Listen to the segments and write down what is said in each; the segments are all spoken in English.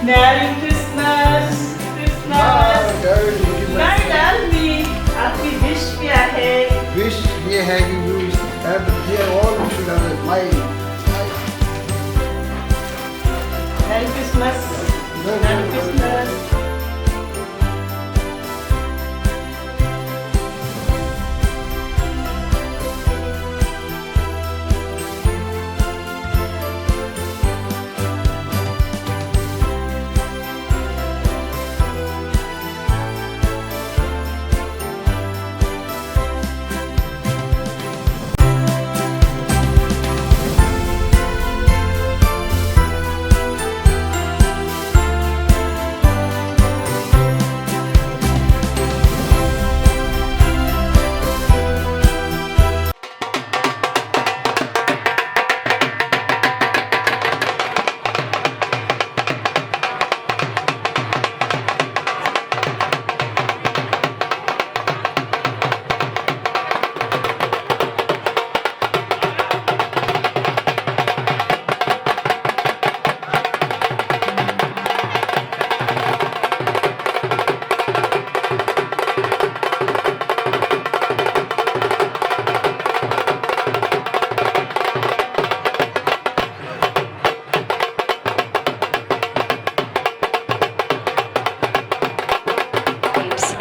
Merry Christmas! Christmas! Madam मी आपकी wish क्या है? Wish ये है कि you have here all you should have a smile. Merry Christmas! Merry Christmas!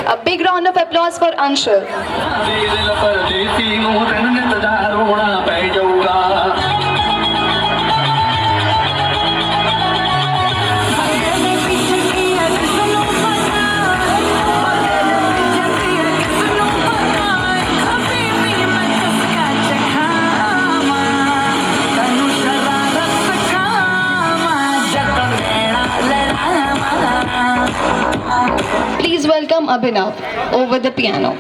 A big round of applause for Anshul. Please welcome Abhinav over the piano.